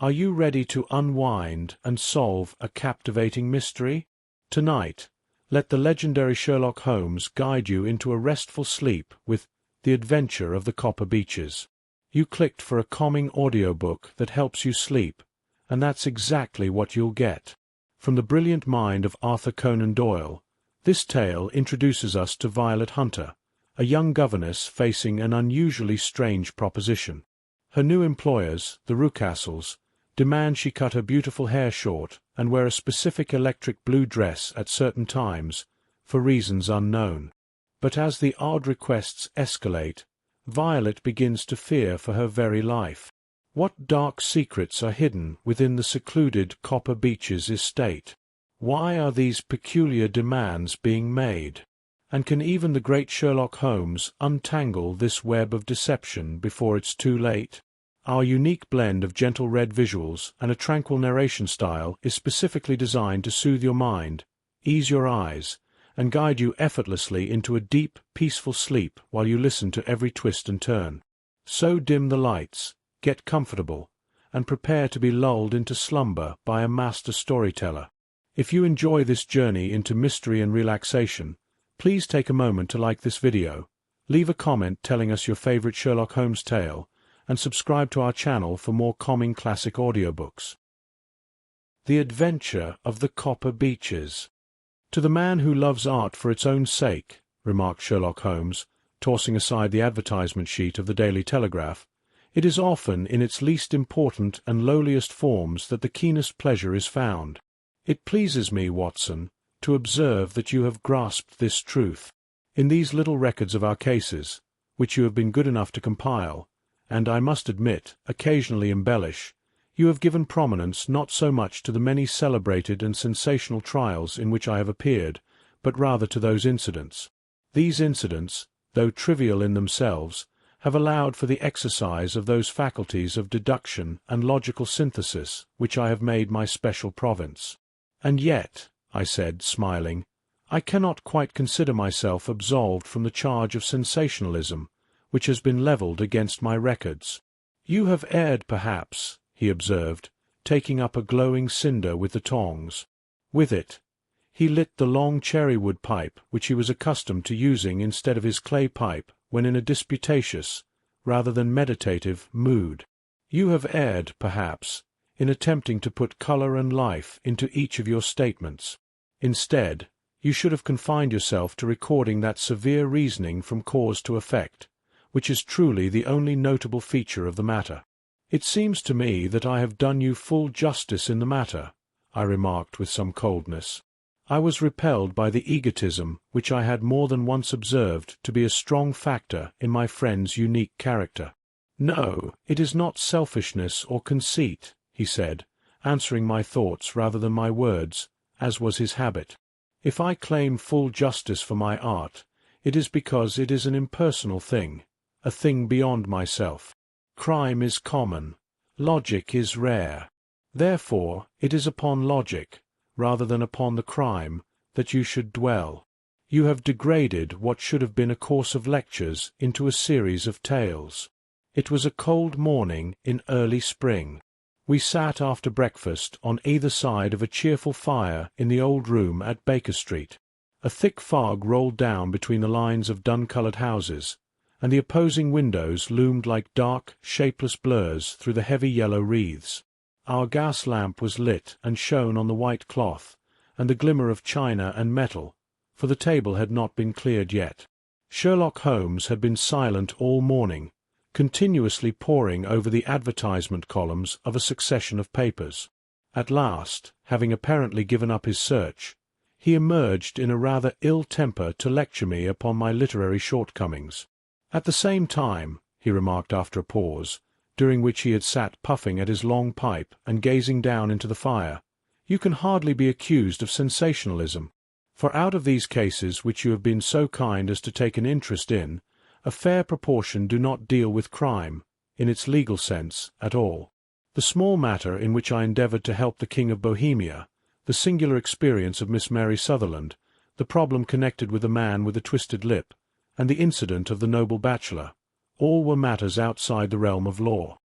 Are you ready to unwind and solve a captivating mystery? Tonight, let the legendary Sherlock Holmes guide you into a restful sleep with The Adventure of the Copper Beeches. You clicked for a calming audiobook that helps you sleep, and that's exactly what you'll get. From the brilliant mind of Arthur Conan Doyle, this tale introduces us to Violet Hunter, a young governess facing an unusually strange proposition. Her new employers, the Rucastles, demand she cut her beautiful hair short and wear a specific electric blue dress at certain times, for reasons unknown. But as the odd requests escalate, Violet begins to fear for her very life. What dark secrets are hidden within the secluded Copper Beeches estate? Why are these peculiar demands being made? And can even the great Sherlock Holmes untangle this web of deception before it's too late? Our unique blend of gentle red visuals and a tranquil narration style is specifically designed to soothe your mind, ease your eyes, and guide you effortlessly into a deep, peaceful sleep while you listen to every twist and turn. So dim the lights, get comfortable, and prepare to be lulled into slumber by a master storyteller. If you enjoy this journey into mystery and relaxation, please take a moment to like this video, leave a comment telling us your favorite Sherlock Holmes tale, and subscribe to our channel for more calming classic audiobooks. The Adventure of the Copper Beeches. To the man who loves art for its own sake, remarked Sherlock Holmes, tossing aside the advertisement sheet of the Daily Telegraph, it is often in its least important and lowliest forms that the keenest pleasure is found. It pleases me, Watson, to observe that you have grasped this truth. In these little records of our cases, which you have been good enough to compile, and I must admit, occasionally embellish, you have given prominence not so much to the many celebrated and sensational trials in which I have appeared, but rather to those incidents. These incidents, though trivial in themselves, have allowed for the exercise of those faculties of deduction and logical synthesis which I have made my special province. And yet, I said, smiling, I cannot quite consider myself absolved from the charge of sensationalism, which has been levelled against my records. You have erred, perhaps, he observed, taking up a glowing cinder with the tongs. With it, he lit the long cherry-wood pipe which he was accustomed to using instead of his clay pipe when in a disputatious, rather than meditative, mood. You have erred, perhaps, in attempting to put colour and life into each of your statements. Instead, you should have confined yourself to recording that severe reasoning from cause to effect, which is truly the only notable feature of the matter. It seems to me that I have done you full justice in the matter, I remarked with some coldness. I was repelled by the egotism which I had more than once observed to be a strong factor in my friend's unique character. No, it is not selfishness or conceit, he said, answering my thoughts rather than my words, as was his habit. If I claim full justice for my art, it is because it is an impersonal thing, a thing beyond myself. Crime is common, logic is rare. Therefore, it is upon logic, rather than upon the crime, that you should dwell. You have degraded what should have been a course of lectures into a series of tales. It was a cold morning in early spring. We sat after breakfast on either side of a cheerful fire in the old room at Baker Street. A thick fog rolled down between the lines of dun-coloured houses, and the opposing windows loomed like dark, shapeless blurs through the heavy yellow wreaths. Our gas lamp was lit and shone on the white cloth, and the glimmer of china and metal, for the table had not been cleared yet. Sherlock Holmes had been silent all morning, continuously poring over the advertisement columns of a succession of papers. At last, having apparently given up his search, he emerged in a rather ill temper to lecture me upon my literary shortcomings. At the same time, he remarked after a pause, during which he had sat puffing at his long pipe and gazing down into the fire, you can hardly be accused of sensationalism, for out of these cases which you have been so kind as to take an interest in, a fair proportion do not deal with crime, in its legal sense, at all. The small matter in which I endeavoured to help the King of Bohemia, the singular experience of Miss Mary Sutherland, the problem connected with the man with the twisted lip, and the incident of the noble bachelor, all were matters outside the realm of law.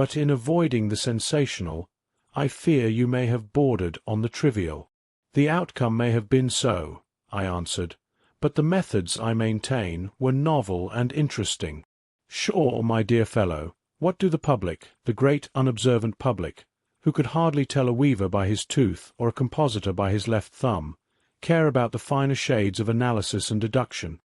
But in avoiding the sensational, I fear you may have bordered on the trivial. The outcome may have been so, I answered, but the methods, I maintain, were novel and interesting. Sure, my dear fellow, what do the public, the great unobservant public, who could hardly tell a weaver by his tooth or a compositor by his left thumb, care about the finer shades of analysis and deduction?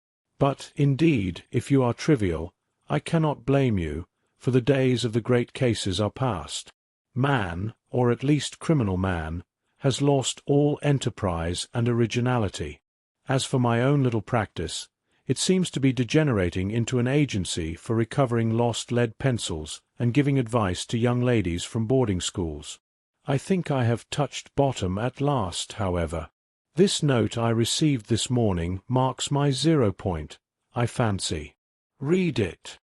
But, indeed, if you are trivial, I cannot blame you, for the days of the great cases are past. Man, or at least criminal man, has lost all enterprise and originality. As for my own little practice, it seems to be degenerating into an agency for recovering lost lead pencils and giving advice to young ladies from boarding schools. I think I have touched bottom at last, however. This note I received this morning marks my 0 point, I fancy. Read it.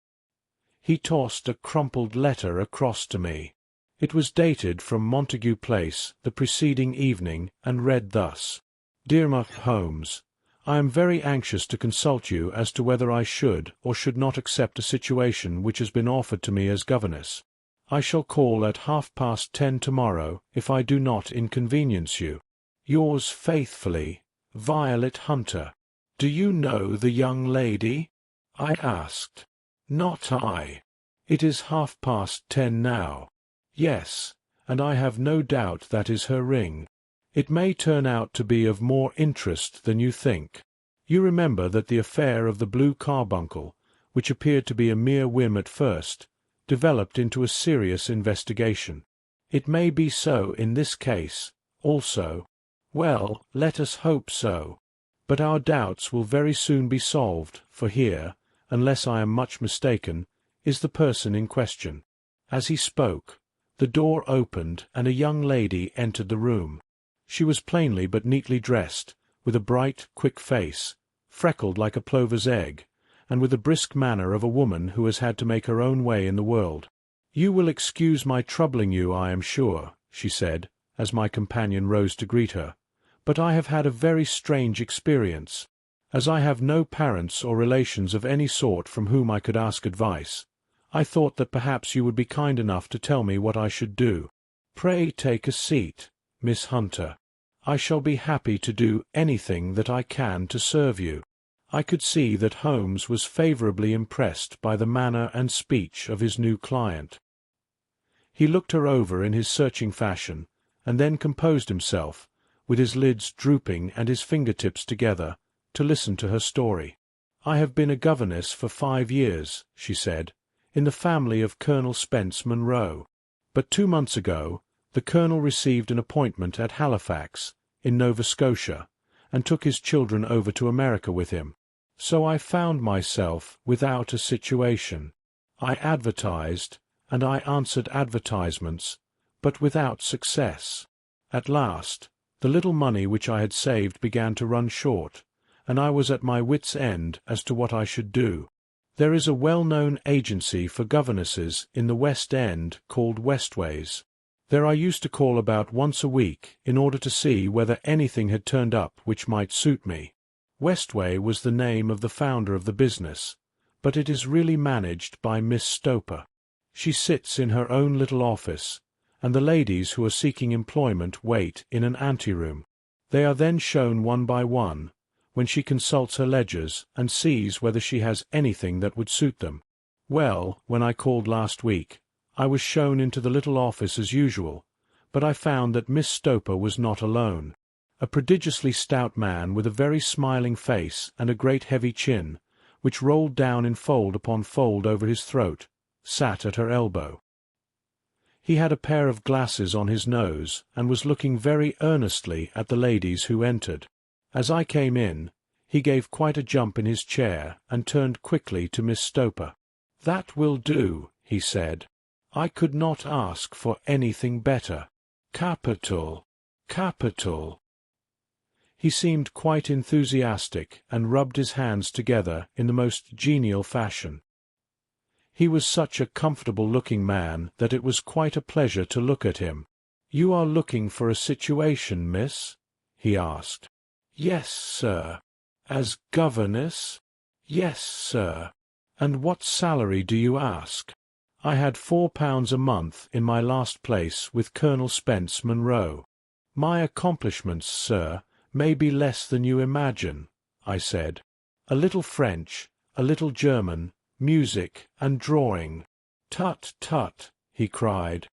He tossed a crumpled letter across to me. It was dated from Montague Place the preceding evening, and read thus: Dear Holmes, I am very anxious to consult you as to whether I should or should not accept a situation which has been offered to me as governess. I shall call at 10:30 tomorrow, if I do not inconvenience you. Yours faithfully, Violet Hunter. Do you know the young lady? I asked. Not I. It is 10:30 now. Yes, and I have no doubt that is her ring. It may turn out to be of more interest than you think. You remember that the affair of the blue carbuncle, which appeared to be a mere whim at first, developed into a serious investigation. It may be so in this case, also. Well, let us hope so. But our doubts will very soon be solved, for here, unless I am much mistaken, is the person in question. As he spoke, the door opened and a young lady entered the room. She was plainly but neatly dressed, with a bright, quick face, freckled like a plover's egg, and with the brisk manner of a woman who has had to make her own way in the world. You will excuse my troubling you, I am sure, she said, as my companion rose to greet her, but I have had a very strange experience. As I have no parents or relations of any sort from whom I could ask advice, I thought that perhaps you would be kind enough to tell me what I should do. Pray take a seat, Miss Hunter. I shall be happy to do anything that I can to serve you. I could see that Holmes was favourably impressed by the manner and speech of his new client. He looked her over in his searching fashion, and then composed himself, with his lids drooping and his fingertips together, to listen to her story. I have been a governess for 5 years, she said, in the family of Colonel Spence Munro. But 2 months ago, the Colonel received an appointment at Halifax, in Nova Scotia, and took his children over to America with him. So I found myself without a situation. I advertised, and I answered advertisements, but without success. At last, the little money which I had saved began to run short, and I was at my wits' end as to what I should do. There is a well-known agency for governesses in the West End called Westways. There I used to call about once a week in order to see whether anything had turned up which might suit me. Westway was the name of the founder of the business, but it is really managed by Miss Stoper. She sits in her own little office, and the ladies who are seeking employment wait in an anteroom. They are then shown one by one, when she consults her ledgers and sees whether she has anything that would suit them. Well, when I called last week, I was shown into the little office as usual, but I found that Miss Stoper was not alone. A prodigiously stout man with a very smiling face and a great heavy chin, which rolled down in fold upon fold over his throat, sat at her elbow. He had a pair of glasses on his nose, and was looking very earnestly at the ladies who entered. As I came in, he gave quite a jump in his chair, and turned quickly to Miss Stoper. "That will do," he said. "I could not ask for anything better. Capital! Capital!" He seemed quite enthusiastic, and rubbed his hands together in the most genial fashion. He was such a comfortable-looking man that it was quite a pleasure to look at him. "You are looking for a situation, miss?" he asked. "Yes, sir." "As governess?" "Yes, sir." "And what salary do you ask?" I had £4 a month in my last place with Colonel Spence Munro. My accomplishments, sir, may be less than you imagine, I said. A little French, a little German, music and drawing. Tut, tut, he cried.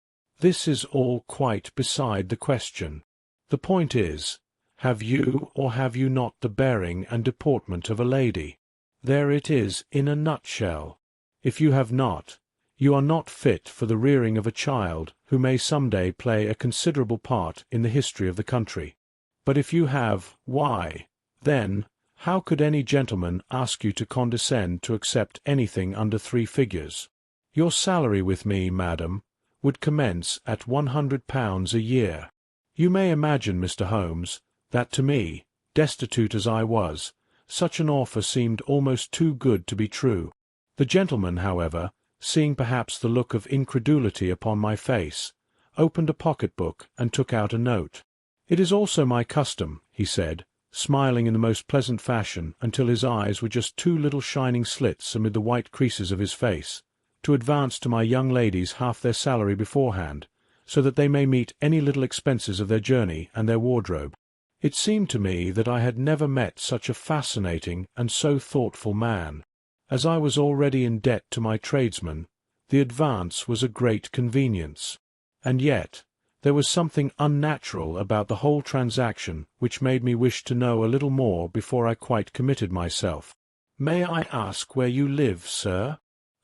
This is all quite beside the question. The point is, have you or have you not the bearing and deportment of a lady? There it is in a nutshell. If you have not, you are not fit for the rearing of a child who may some day play a considerable part in the history of the country. But if you have, why, then, how could any gentleman ask you to condescend to accept anything under 3 figures? Your salary with me, madam, would commence at £100 a year. You may imagine, Mr. Holmes, that to me, destitute as I was, such an offer seemed almost too good to be true. The gentleman, however, seeing perhaps the look of incredulity upon my face, opened a pocket-book and took out a note. "It is also my custom," he said, smiling in the most pleasant fashion until his eyes were just 2 little shining slits amid the white creases of his face, "to advance to my young ladies half their salary beforehand, so that they may meet any little expenses of their journey and their wardrobe." It seemed to me that I had never met such a fascinating and so thoughtful man. As I was already in debt to my tradesman, the advance was a great convenience. And yet, there was something unnatural about the whole transaction which made me wish to know a little more before I quite committed myself. "May I ask where you live, sir?"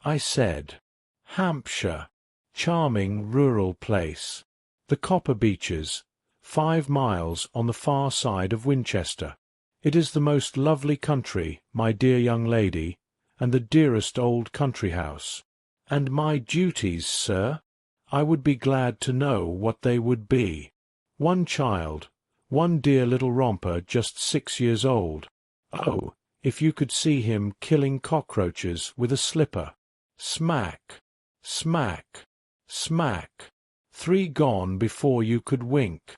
I said. "Hampshire. Charming rural place. The Copper Beeches, 5 miles on the far side of Winchester. It is the most lovely country, my dear young lady, and the dearest old country house." "And my duties, sir? I would be glad to know what they would be." "One child, one dear little romper just 6 years old. Oh, if you could see him killing cockroaches with a slipper. Smack, smack, smack. 3 gone before you could wink."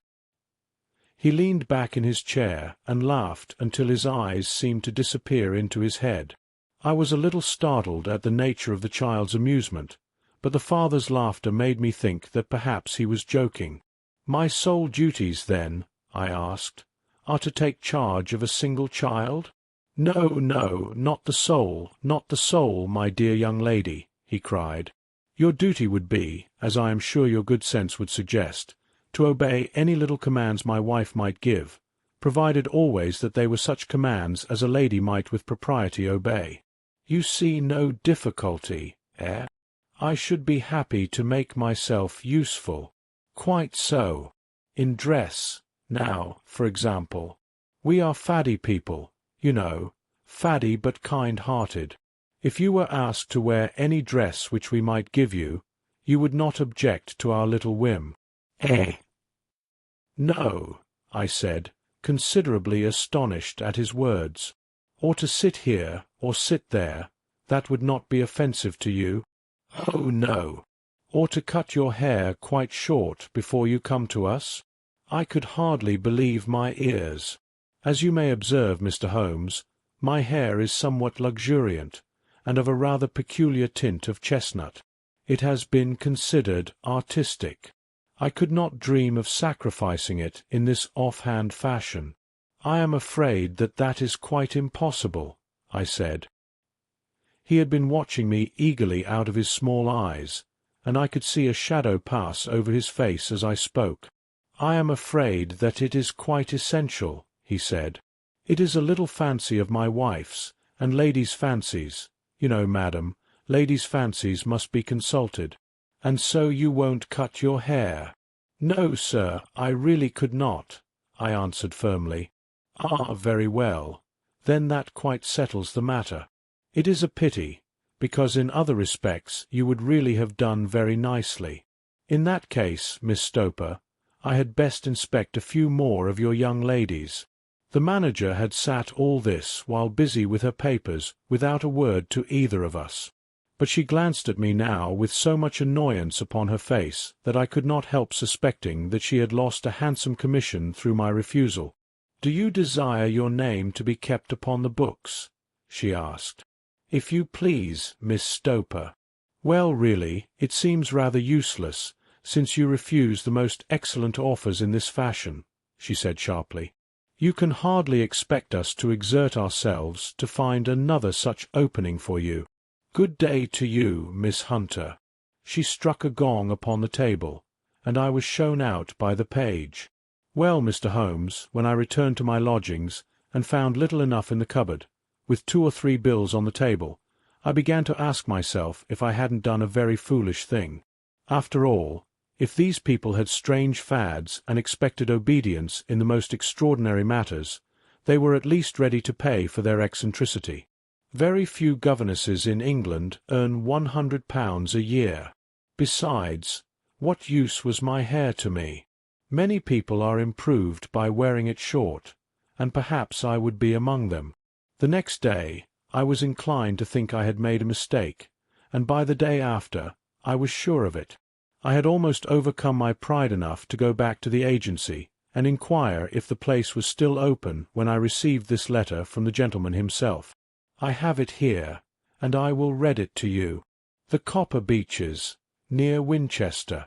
He leaned back in his chair and laughed until his eyes seemed to disappear into his head. I was a little startled at the nature of the child's amusement, but the father's laughter made me think that perhaps he was joking. "My sole duties, then," I asked, "are to take charge of a single child?" "No, no, not the sole, not the sole, my dear young lady," he cried. "Your duty would be, as I am sure your good sense would suggest, to obey any little commands my wife might give, provided always that they were such commands as a lady might with propriety obey. You see no difficulty, eh? I should be happy to make myself useful." "Quite so. In dress, now, for example. We are faddy people, you know, faddy but kind-hearted. If you were asked to wear any dress which we might give you, you would not object to our little whim." "Eh?" "No," I said, considerably astonished at his words. "Or to sit here, or sit there, that would not be offensive to you?" "Oh, no." "Or to cut your hair quite short before you come to us?" I could hardly believe my ears. As you may observe, Mr. Holmes, my hair is somewhat luxuriant, and of a rather peculiar tint of chestnut. It has been considered artistic. I could not dream of sacrificing it in this off-hand fashion. "I am afraid that that is quite impossible," I said. He had been watching me eagerly out of his small eyes, and I could see a shadow pass over his face as I spoke. "I am afraid that it is quite essential," he said. "It is a little fancy of my wife's, and ladies' fancies, you know, madam, ladies' fancies must be consulted. And so you won't cut your hair?" "No, sir, I really could not," I answered firmly. "Ah, very well. Then that quite settles the matter. It is a pity, because in other respects you would really have done very nicely. In that case, Miss Stoper, I had best inspect a few more of your young ladies." The manager had sat all this while busy with her papers without a word to either of us. But she glanced at me now with so much annoyance upon her face that I could not help suspecting that she had lost a handsome commission through my refusal. "Do you desire your name to be kept upon the books?" she asked. "If you please, Miss Stoper." "Well, really, it seems rather useless, since you refuse the most excellent offers in this fashion," she said sharply. "You can hardly expect us to exert ourselves to find another such opening for you. Good day to you, Miss Hunter." She struck a gong upon the table, and I was shown out by the page. Well, Mr. Holmes, when I returned to my lodgings, and found little enough in the cupboard, with 2 or 3 bills on the table, I began to ask myself if I hadn't done a very foolish thing. After all, if these people had strange fads and expected obedience in the most extraordinary matters, they were at least ready to pay for their eccentricity. Very few governesses in England earn £100 a year. Besides, what use was my hair to me? Many people are improved by wearing it short, and perhaps I would be among them. The next day I was inclined to think I had made a mistake, and by the day after I was sure of it. I had almost overcome my pride enough to go back to the agency and inquire if the place was still open when I received this letter from the gentleman himself. I have it here, and I will read it to you. The Copper Beeches, near Winchester.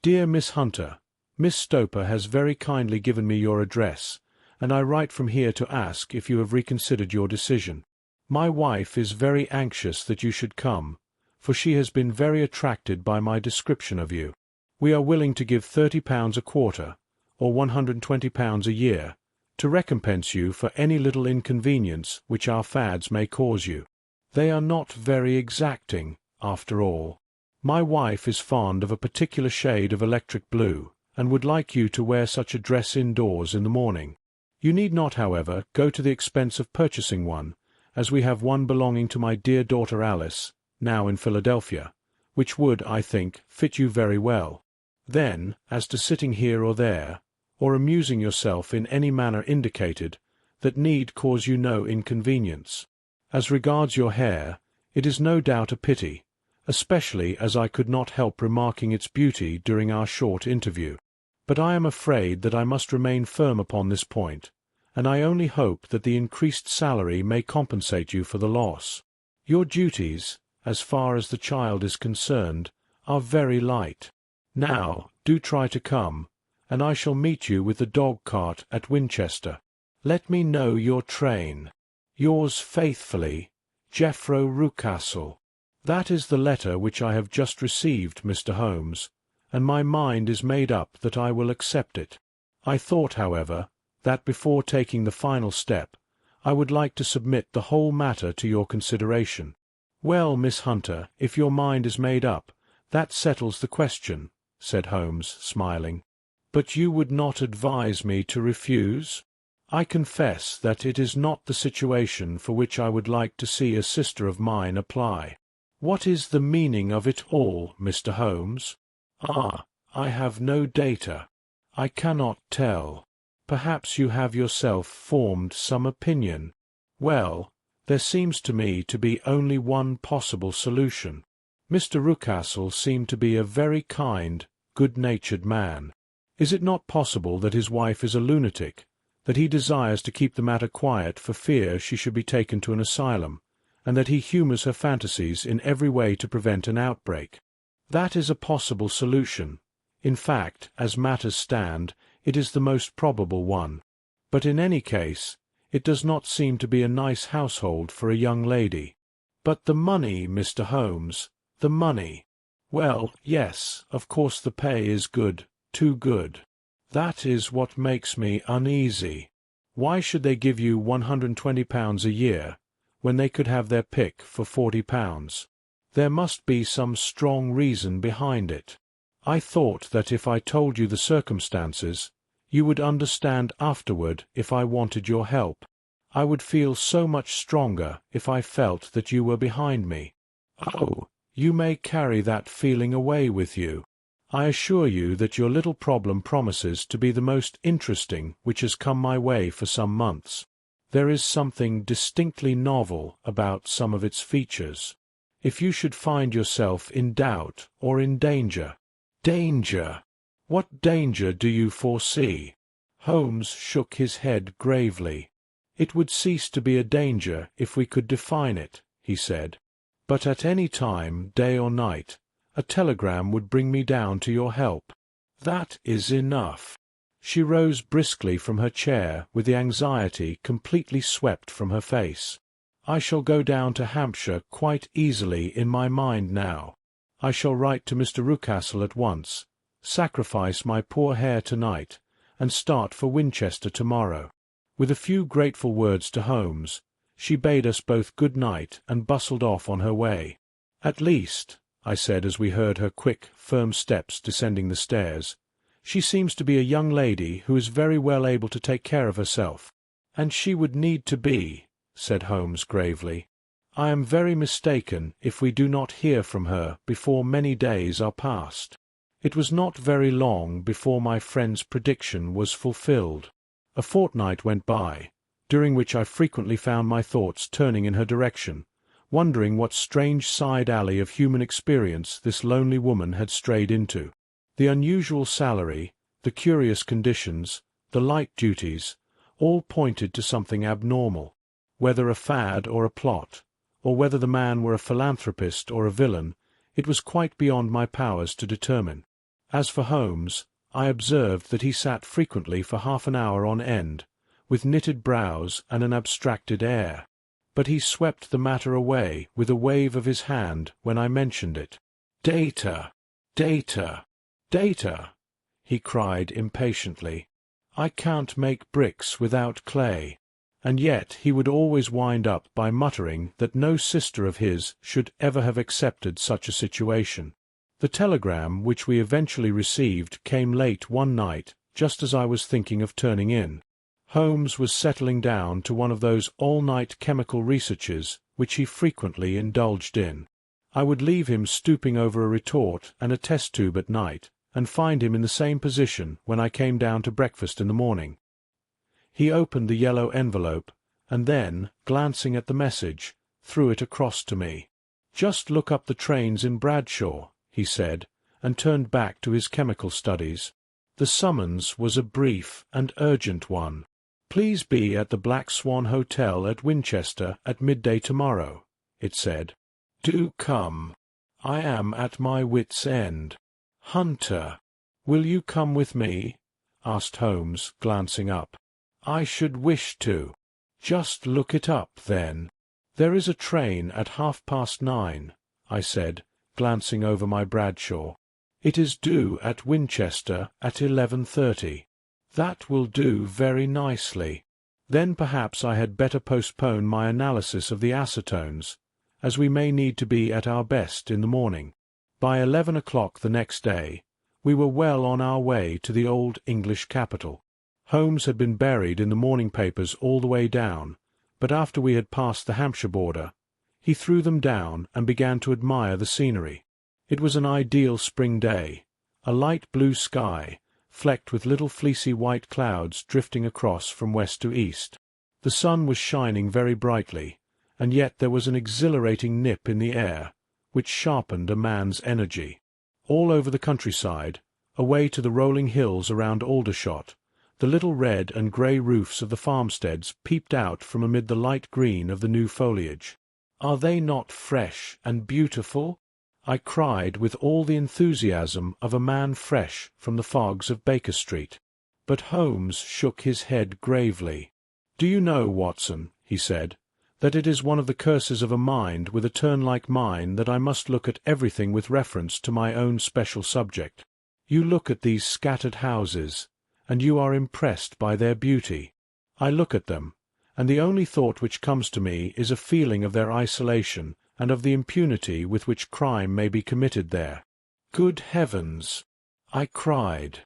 Dear Miss Hunter, Miss Stoper has very kindly given me your address, and I write from here to ask if you have reconsidered your decision. My wife is very anxious that you should come, for she has been very attracted by my description of you. We are willing to give £30 a quarter, or £120 a year, to recompense you for any little inconvenience which our fads may cause you. They are not very exacting, after all. My wife is fond of a particular shade of electric blue, and would like you to wear such a dress indoors in the morning. You need not, however, go to the expense of purchasing one, as we have one belonging to my dear daughter Alice, now in Philadelphia, which would, I think, fit you very well. Then, as to sitting here or there, or amusing yourself in any manner indicated, that need cause you no inconvenience. As regards your hair, it is no doubt a pity, especially as I could not help remarking its beauty during our short interview. But I am afraid that I must remain firm upon this point, and I only hope that the increased salary may compensate you for the loss. Your duties, as far as the child is concerned, are very light. Now, do try to come, and I shall meet you with the dog-cart at Winchester. Let me know your train. Yours faithfully, Jeffro Rucastle. That is the letter which I have just received, Mr. Holmes, and my mind is made up that I will accept it. I thought, however, that before taking the final step, I would like to submit the whole matter to your consideration. Well, Miss Hunter, if your mind is made up, that settles the question, said Holmes, smiling. But you would not advise me to refuse? I confess that it is not the situation for which I would like to see a sister of mine apply. What is the meaning of it all, Mr. Holmes? Ah, I have no data. I cannot tell. Perhaps you have yourself formed some opinion. Well, there seems to me to be only one possible solution. Mr. Rucastle seemed to be a very kind, good-natured man. Is it not possible that his wife is a lunatic, that he desires to keep the matter quiet for fear she should be taken to an asylum, and that he humours her fantasies in every way to prevent an outbreak? That is a possible solution. In fact, as matters stand, it is the most probable one. But in any case, it does not seem to be a nice household for a young lady. But the money, Mr. Holmes, the money. Well, yes, of course the pay is good, too good. That is what makes me uneasy. Why should they give you £120 a year, when they could have their pick for £40? There must be some strong reason behind it. I thought that if I told you the circumstances, you would understand afterward if I wanted your help. I would feel so much stronger if I felt that you were behind me. Oh, you may carry that feeling away with you. I assure you that your little problem promises to be the most interesting which has come my way for some months. There is something distinctly novel about some of its features. If you should find yourself in doubt or in danger— Danger! What danger do you foresee? Holmes shook his head gravely. It would cease to be a danger if we could define it, he said. But at any time, day or night, a telegram would bring me down to your help. That is enough." She rose briskly from her chair with the anxiety completely swept from her face. "I shall go down to Hampshire quite easily in my mind now. I shall write to Mr. Rucastle at once, sacrifice my poor hair tonight, and start for Winchester tomorrow." With a few grateful words to Holmes, she bade us both good night and bustled off on her way. "At least," I said as we heard her quick, firm steps descending the stairs, "she seems to be a young lady who is very well able to take care of herself." "And she would need to be," said Holmes gravely. "I am very mistaken if we do not hear from her before many days are past." It was not very long before my friend's prediction was fulfilled. A fortnight went by, during which I frequently found my thoughts turning in her direction, wondering what strange side alley of human experience this lonely woman had strayed into. The unusual salary, the curious conditions, the light duties, all pointed to something abnormal. Whether a fad or a plot, or whether the man were a philanthropist or a villain, it was quite beyond my powers to determine. As for Holmes, I observed that he sat frequently for half an hour on end, with knitted brows and an abstracted air. But he swept the matter away with a wave of his hand when I mentioned it. "Data! Data! Data!" he cried impatiently. "I can't make bricks without clay." And yet he would always wind up by muttering that no sister of his should ever have accepted such a situation. The telegram which we eventually received came late one night, just as I was thinking of turning in. Holmes was settling down to one of those all-night chemical researches which he frequently indulged in. I would leave him stooping over a retort and a test tube at night, and find him in the same position when I came down to breakfast in the morning. He opened the yellow envelope, and then, glancing at the message, threw it across to me. "Just look up the trains in Bradshaw," he said, and turned back to his chemical studies. The summons was a brief and urgent one. "Please be at the Black Swan Hotel at Winchester at midday tomorrow," it said. "Do come. I am at my wits' end. Hunter, will you come with me?" asked Holmes, glancing up. "I should wish to." "Just look it up, then." "There is a train at 9:30, I said, glancing over my Bradshaw. "It is due at Winchester at 11:30. "That will do very nicely. Then perhaps I had better postpone my analysis of the acetones, as we may need to be at our best in the morning." By 11 o'clock the next day, we were well on our way to the old English capital. Holmes had been buried in the morning papers all the way down, but after we had passed the Hampshire border, he threw them down and began to admire the scenery. It was an ideal spring day, a light blue sky, flecked with little fleecy white clouds drifting across from west to east. The sun was shining very brightly, and yet there was an exhilarating nip in the air, which sharpened a man's energy. All over the countryside, away to the rolling hills around Aldershot, the little red and grey roofs of the farmsteads peeped out from amid the light green of the new foliage. "Are they not fresh and beautiful?" I cried with all the enthusiasm of a man fresh from the fogs of Baker Street. But Holmes shook his head gravely. "Do you know, Watson," he said, "that it is one of the curses of a mind with a turn like mine that I must look at everything with reference to my own special subject. You look at these scattered houses, and you are impressed by their beauty. I look at them, and the only thought which comes to me is a feeling of their isolation and of the impunity with which crime may be committed there." "Good heavens!" I cried.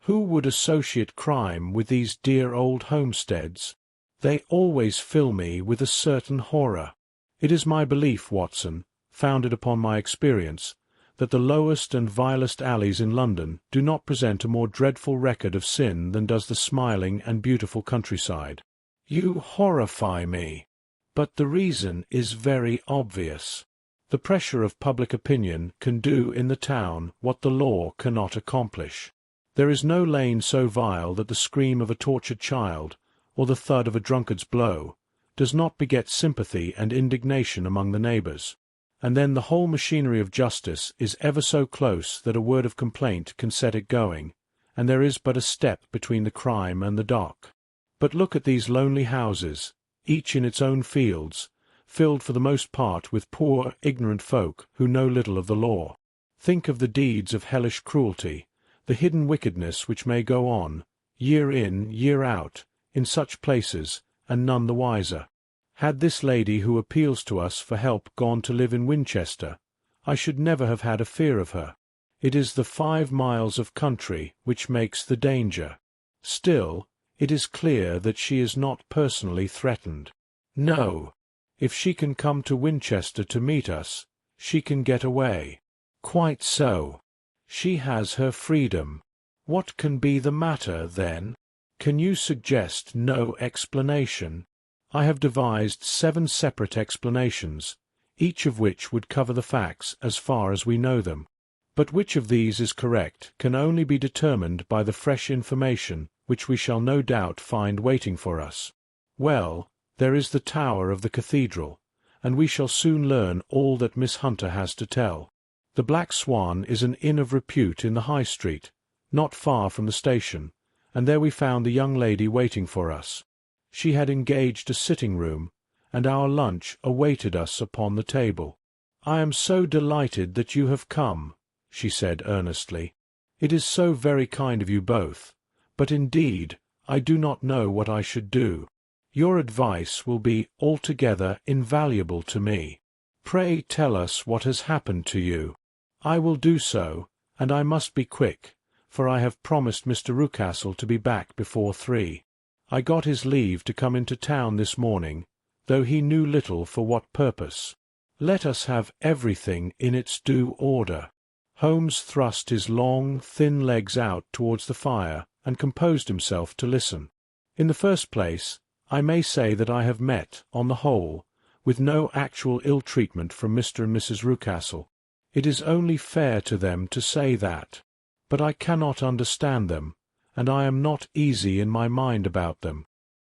"Who would associate crime with these dear old homesteads? They always fill me with a certain horror. It is my belief, Watson, founded upon my experience, that the lowest and vilest alleys in London do not present a more dreadful record of sin than does the smiling and beautiful countryside." "You horrify me. But the reason is very obvious. The pressure of public opinion can do in the town what the law cannot accomplish. There is no lane so vile that the scream of a tortured child, or the thud of a drunkard's blow, does not beget sympathy and indignation among the neighbours. and then the whole machinery of justice is ever so close that a word of complaint can set it going, and there is but a step between the crime and the dock. But look at these lonely houses, each in its own fields, filled for the most part with poor, ignorant folk who know little of the law. Think of the deeds of hellish cruelty, the hidden wickedness which may go on, year in, year out, in such places, and none the wiser. Had this lady who appeals to us for help gone to live in Winchester, I should never have had a fear of her. It is the 5 miles of country which makes the danger. Still, it is clear that she is not personally threatened. No. If she can come to Winchester to meet us, she can get away. Quite so. She has her freedom. What can be the matter, then? Can you suggest no explanation? I have devised 7 separate explanations, each of which would cover the facts as far as we know them. But which of these is correct can only be determined by the fresh information which we shall no doubt find waiting for us. Well, there is the tower of the cathedral, and we shall soon learn all that Miss Hunter has to tell. The Black Swan is an inn of repute in the High Street, not far from the station, and there we found the young lady waiting for us. She had engaged a sitting-room, and our lunch awaited us upon the table. "I am so delighted that you have come," she said earnestly. "It is so very kind of you both, but indeed I do not know what I should do. Your advice will be altogether invaluable to me. Pray tell us what has happened to you." "I will do so, and I must be quick, for I have promised Mr. Rucastle to be back before 3. I got his leave to come into town this morning, though he knew little for what purpose. Let us have everything in its due order." Holmes thrust his long, thin legs out towards the fire and composed himself to listen. "In the first place, I may say that I have met, on the whole, with no actual ill-treatment from Mr. and Mrs. Rucastle. It is only fair to them to say that. But I cannot understand them, and I am not easy in my mind about them."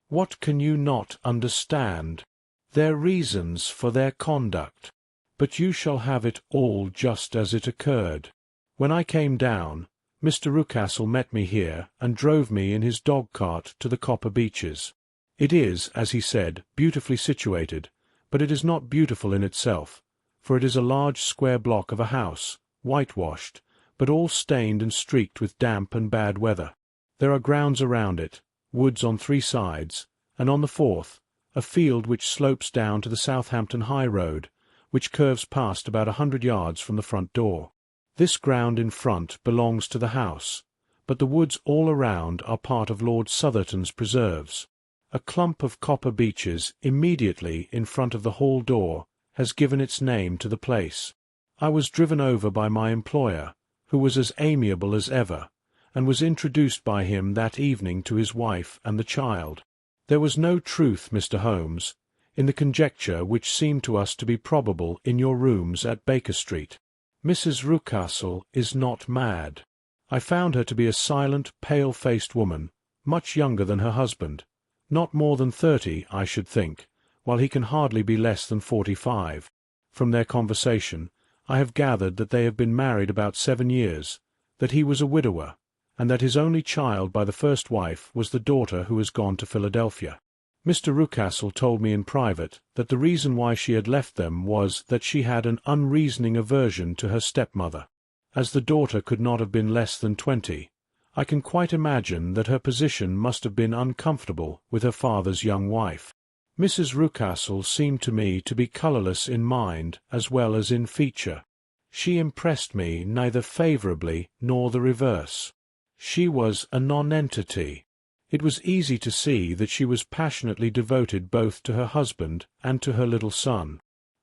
"What can you not understand?" "Their reasons for their conduct. But you shall have it all just as it occurred. When I came down, Mr. Rucastle met me here and drove me in his dog-cart to the Copper Beeches. It is, as he said, beautifully situated, but it is not beautiful in itself, for it is a large square block of a house, whitewashed, but all stained and streaked with damp and bad weather. There are grounds around it, woods on 3 sides, and on the 4th, a field which slopes down to the Southampton High Road, which curves past about 100 yards from the front door. This ground in front belongs to the house, but the woods all around are part of Lord Southerton's preserves. A clump of copper beeches immediately in front of the hall door has given its name to the place. I was driven over by my employer, who was as amiable as ever, and was introduced by him that evening to his wife and the child. There was no truth, Mr. Holmes, in the conjecture which seemed to us to be probable in your rooms at Baker Street. Mrs. Rucastle is not mad. I found her to be a silent, pale-faced woman, much younger than her husband, not more than 30, I should think, while he can hardly be less than 45. From their conversation, I have gathered that they have been married about 7 years, that he was a widower, and that his only child by the first wife was the daughter who has gone to Philadelphia. Mr. Rucastle told me in private that the reason why she had left them was that she had an unreasoning aversion to her stepmother. As the daughter could not have been less than 20, I can quite imagine that her position must have been uncomfortable with her father's young wife. Mrs. Rucastle seemed to me to be colourless in mind as well as in feature. She impressed me neither favourably nor the reverse. She was a nonentity. It was easy to see that she was passionately devoted both to her husband and to her little son.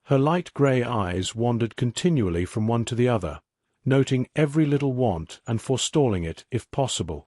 Her light grey eyes wandered continually from one to the other, noting every little want and forestalling it if possible.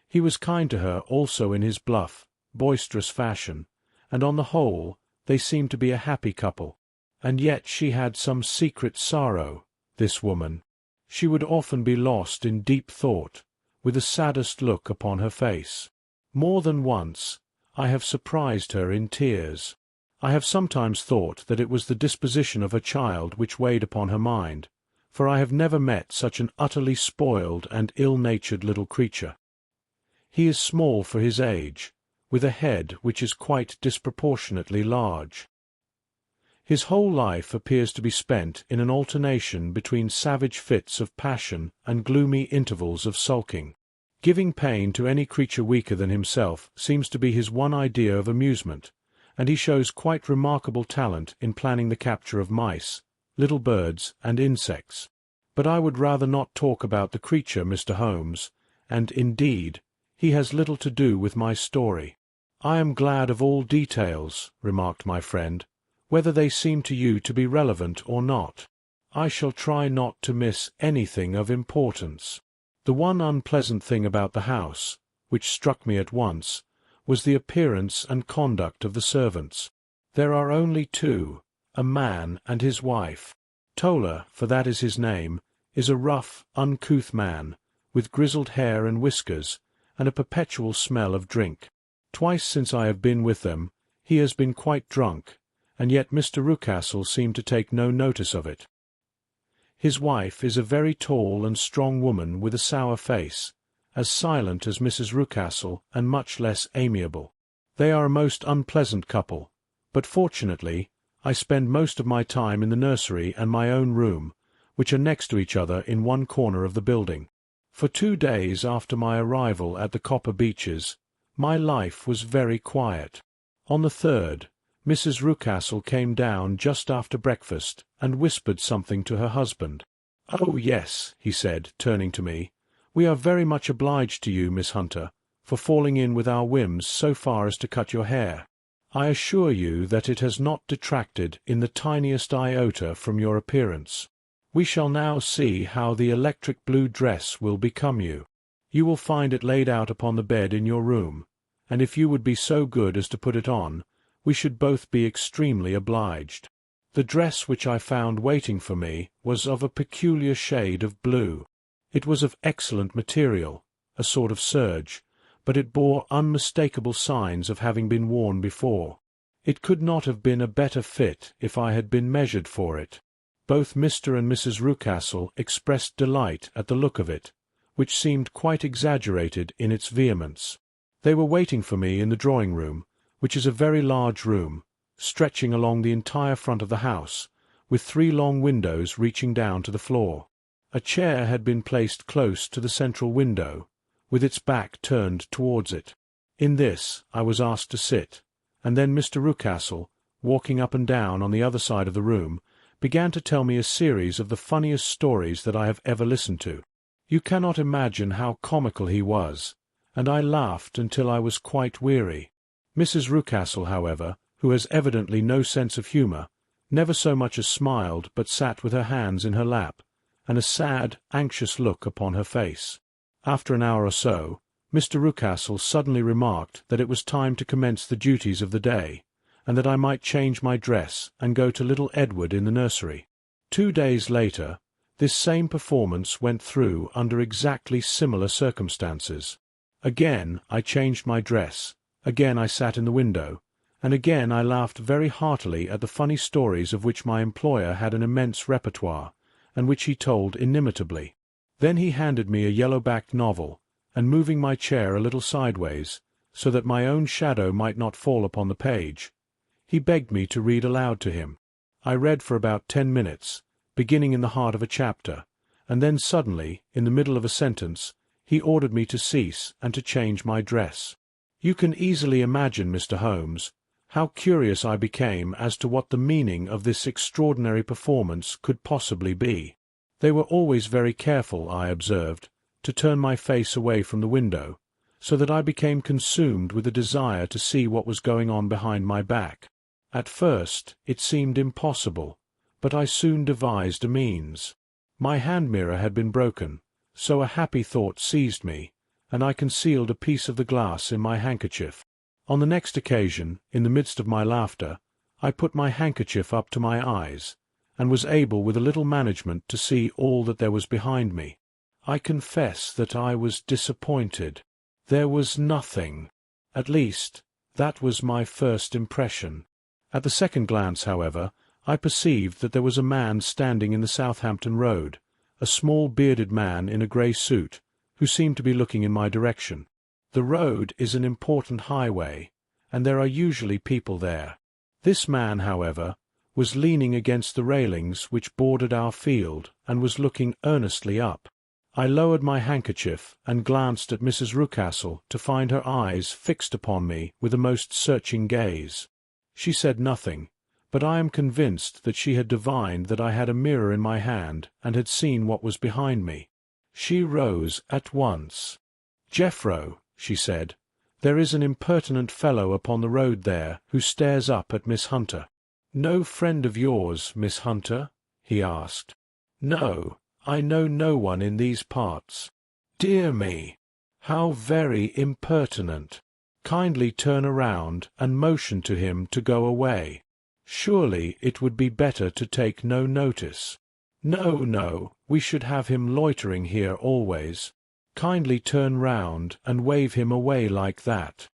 He was kind to her also in his bluff, boisterous fashion, and on the whole they seemed to be a happy couple. And yet she had some secret sorrow, this woman. She would often be lost in deep thought, with the saddest look upon her face. More than once I have surprised her in tears. I have sometimes thought that it was the disposition of her child which weighed upon her mind, for I have never met such an utterly spoiled and ill-natured little creature. He is small for his age, with a head which is quite disproportionately large. His whole life appears to be spent in an alternation between savage fits of passion and gloomy intervals of sulking. Giving pain to any creature weaker than himself seems to be his one idea of amusement, and he shows quite remarkable talent in planning the capture of mice, little birds, and insects. But I would rather not talk about the creature, Mr. Holmes, and, indeed, he has little to do with my story. I am glad of all details, remarked my friend, whether they seem to you to be relevant or not. I shall try not to miss anything of importance. The one unpleasant thing about the house, which struck me at once, was the appearance and conduct of the servants. There are only two, a man and his wife. Toller, for that is his name, is a rough, uncouth man, with grizzled hair and whiskers, and a perpetual smell of drink. Twice since I have been with them, he has been quite drunk, and yet Mr. Rucastle seemed to take no notice of it. His wife is a very tall and strong woman with a sour face, as silent as Mrs. Rucastle and much less amiable. They are a most unpleasant couple, but fortunately I spend most of my time in the nursery and my own room, which are next to each other in one corner of the building. For 2 days after my arrival at the Copper Beeches, my life was very quiet. On the third, Mrs. Rucastle came down just after breakfast and whispered something to her husband. "Oh, yes," he said, turning to me, "we are very much obliged to you, Miss Hunter, for falling in with our whims so far as to cut your hair. I assure you that it has not detracted in the tiniest iota from your appearance. We shall now see how the electric blue dress will become you. You will find it laid out upon the bed in your room, and if you would be so good as to put it on, we should both be extremely obliged." The dress which I found waiting for me was of a peculiar shade of blue. It was of excellent material, a sort of serge, but it bore unmistakable signs of having been worn before. It could not have been a better fit if I had been measured for it. Both Mr. and Mrs. Rucastle expressed delight at the look of it, which seemed quite exaggerated in its vehemence. They were waiting for me in the drawing-room, which is a very large room, stretching along the entire front of the house, with 3 long windows reaching down to the floor. A chair had been placed close to the central window, with its back turned towards it. In this I was asked to sit, and then Mr. Rucastle, walking up and down on the other side of the room, began to tell me a series of the funniest stories that I have ever listened to. You cannot imagine how comical he was, and I laughed until I was quite weary. Mrs. Rucastle, however, who has evidently no sense of humour, never so much as smiled, but sat with her hands in her lap, and a sad, anxious look upon her face. After an hour or so, Mr. Rucastle suddenly remarked that it was time to commence the duties of the day, and that I might change my dress and go to little Edward in the nursery. 2 days later, this same performance went through under exactly similar circumstances. Again I changed my dress, again I sat in the window, and again I laughed very heartily at the funny stories of which my employer had an immense repertoire, and which he told inimitably. Then he handed me a yellow-backed novel, and moving my chair a little sideways, so that my own shadow might not fall upon the page, he begged me to read aloud to him. I read for about 10 minutes, beginning in the heart of a chapter, and then suddenly, in the middle of a sentence, he ordered me to cease and to change my dress. You can easily imagine, Mr. Holmes, how curious I became as to what the meaning of this extraordinary performance could possibly be. They were always very careful, I observed, to turn my face away from the window, so that I became consumed with a desire to see what was going on behind my back. At first it seemed impossible, but I soon devised a means. My hand mirror had been broken, so a happy thought seized me, and I concealed a piece of the glass in my handkerchief. On the next occasion, in the midst of my laughter, I put my handkerchief up to my eyes, and was able with a little management to see all that there was behind me. I confess that I was disappointed. There was nothing. At least, that was my first impression. At the second glance, however, I perceived that there was a man standing in the Southampton Road, a small bearded man in a grey suit, who seemed to be looking in my direction. The road is an important highway, and there are usually people there. This man, however, was leaning against the railings which bordered our field, and was looking earnestly up. I lowered my handkerchief and glanced at Mrs. Rucastle to find her eyes fixed upon me with a most searching gaze. She said nothing, but I am convinced that she had divined that I had a mirror in my hand and had seen what was behind me. She rose at once. "Jeffro," she said, "there is an impertinent fellow upon the road there who stares up at Miss Hunter." "No friend of yours, Miss Hunter?" he asked. "No, I know no one in these parts." "Dear me, how very impertinent! Kindly turn around and motion to him to go away. Surely it would be better to take no notice." "No, no, we should have him loitering here always. Kindly turn round and wave him away like that."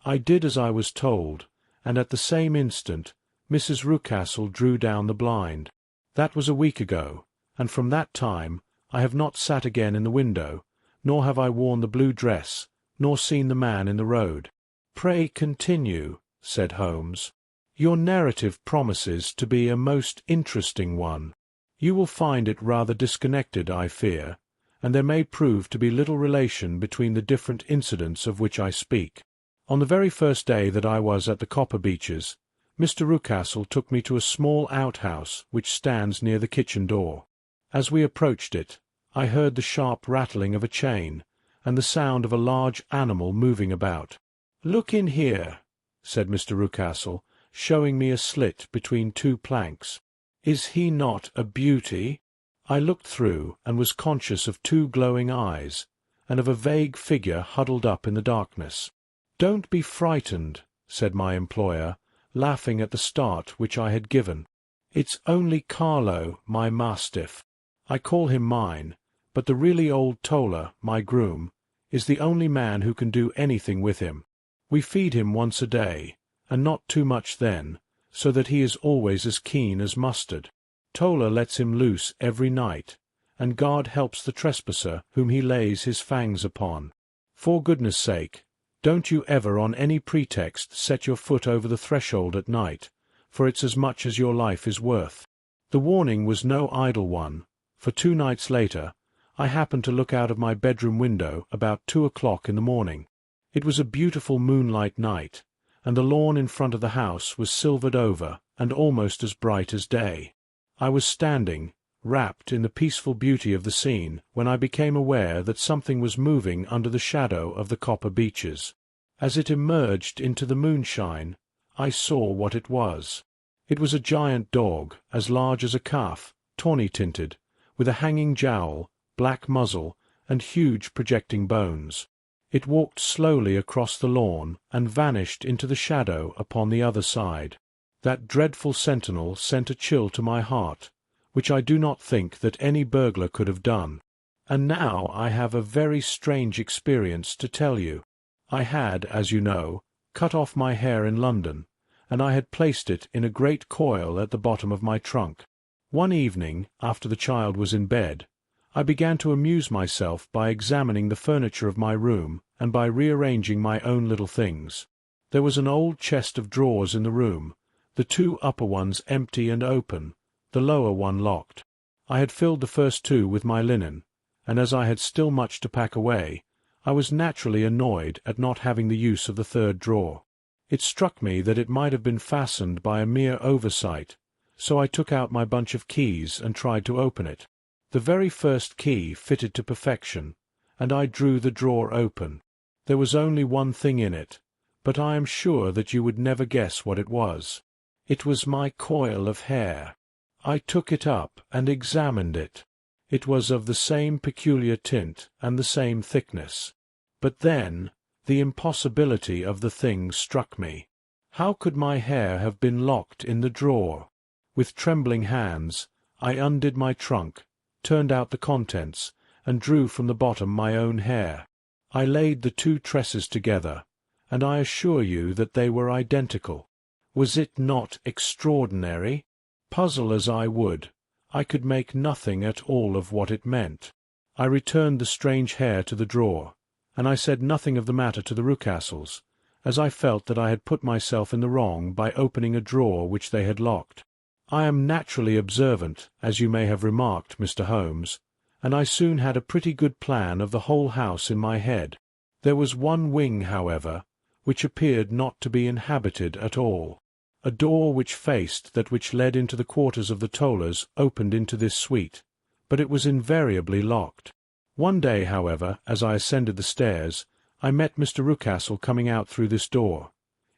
I did as I was told, and at the same instant Mrs. Rucastle drew down the blind. That was a week ago, and from that time I have not sat again in the window, nor have I worn the blue dress, nor seen the man in the road. "Pray continue," said Holmes. "Your narrative promises to be a most interesting one. You will find it rather disconnected, I fear, and there may prove to be little relation between the different incidents of which I speak. On the very first day that I was at the Copper Beeches, Mr. Rucastle took me to a small outhouse which stands near the kitchen door. As we approached it, I heard the sharp rattling of a chain, and the sound of a large animal moving about. "Look in here," said Mr. Rucastle, showing me a slit between two planks. "Is he not a beauty?" I looked through and was conscious of two glowing eyes, and of a vague figure huddled up in the darkness. "Don't be frightened," said my employer, laughing at the start which I had given. "It's only Carlo, my mastiff. I call him mine, but the really old Toller, my groom, is the only man who can do anything with him. We feed him once a day, and not too much then, so that he is always as keen as mustard. Toller lets him loose every night, and God helps the trespasser whom he lays his fangs upon. For goodness' sake, don't you ever on any pretext set your foot over the threshold at night, for it's as much as your life is worth." The warning was no idle one, for 2 nights later I happened to look out of my bedroom window about 2 o'clock in the morning. It was a beautiful moonlight night, and the lawn in front of the house was silvered over and almost as bright as day. I was standing, wrapped in the peaceful beauty of the scene, when I became aware that something was moving under the shadow of the Copper Beeches. As it emerged into the moonshine, I saw what it was. It was a giant dog, as large as a calf, tawny-tinted, with a hanging jowl, black muzzle, and huge projecting bones. It walked slowly across the lawn and vanished into the shadow upon the other side. That dreadful sentinel sent a chill to my heart, which I do not think that any burglar could have done. And now I have a very strange experience to tell you. I had, as you know, cut off my hair in London, and I had placed it in a great coil at the bottom of my trunk. One evening, after the child was in bed, I began to amuse myself by examining the furniture of my room and by rearranging my own little things. There was an old chest of drawers in the room, the 2 upper ones empty and open, the lower one locked. I had filled the first 2 with my linen, and as I had still much to pack away, I was naturally annoyed at not having the use of the 3rd drawer. It struck me that it might have been fastened by a mere oversight, so I took out my bunch of keys and tried to open it. The very first key fitted to perfection, and I drew the drawer open. There was only one thing in it, but I am sure that you would never guess what it was. It was my coil of hair. I took it up and examined it. It was of the same peculiar tint and the same thickness. But then the impossibility of the thing struck me. How could my hair have been locked in the drawer? With trembling hands I undid my trunk, turned out the contents, and drew from the bottom my own hair. I laid the 2 tresses together, and I assure you that they were identical. Was it not extraordinary? Puzzle as I would, I could make nothing at all of what it meant. I returned the strange hair to the drawer, and I said nothing of the matter to the Rucastles, as I felt that I had put myself in the wrong by opening a drawer which they had locked. I am naturally observant, as you may have remarked, Mr. Holmes, and I soon had a pretty good plan of the whole house in my head. There was one wing, however, which appeared not to be inhabited at all. A door which faced that which led into the quarters of the Tollers opened into this suite, but it was invariably locked. One day, however, as I ascended the stairs, I met Mr. Rucastle coming out through this door,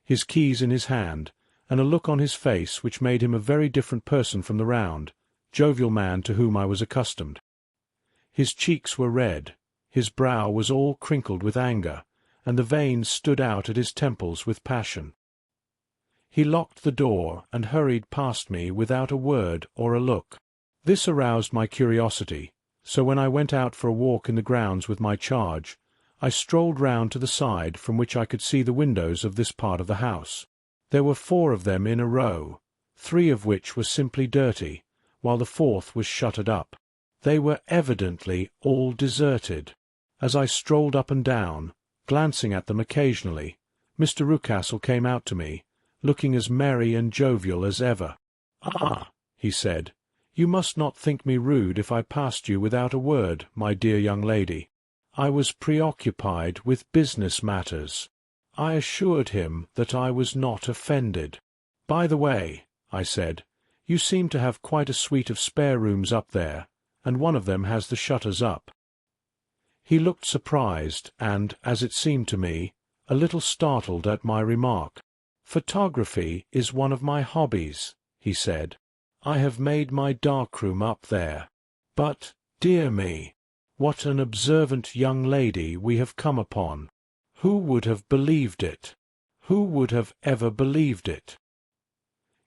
his keys in his hand, and a look on his face which made him a very different person from the round, jovial man to whom I was accustomed. His cheeks were red, his brow was all crinkled with anger, and the veins stood out at his temples with passion. He locked the door and hurried past me without a word or a look. This aroused my curiosity, so when I went out for a walk in the grounds with my charge, I strolled round to the side from which I could see the windows of this part of the house. There were 4 of them in a row, 3 of which were simply dirty, while the 4th was shuttered up. They were evidently all deserted. As I strolled up and down, glancing at them occasionally, Mr. Rucastle came out to me, looking as merry and jovial as ever. "Ah," he said, "you must not think me rude if I passed you without a word, my dear young lady. I was preoccupied with business matters." I assured him that I was not offended. "By the way," I said, "you seem to have quite a suite of spare rooms up there, and one of them has the shutters up." He looked surprised and, as it seemed to me, a little startled at my remark. "Photography is one of my hobbies," he said. "I have made my darkroom up there. But, dear me, what an observant young lady we have come upon! Who would have believed it? Who would have ever believed it?"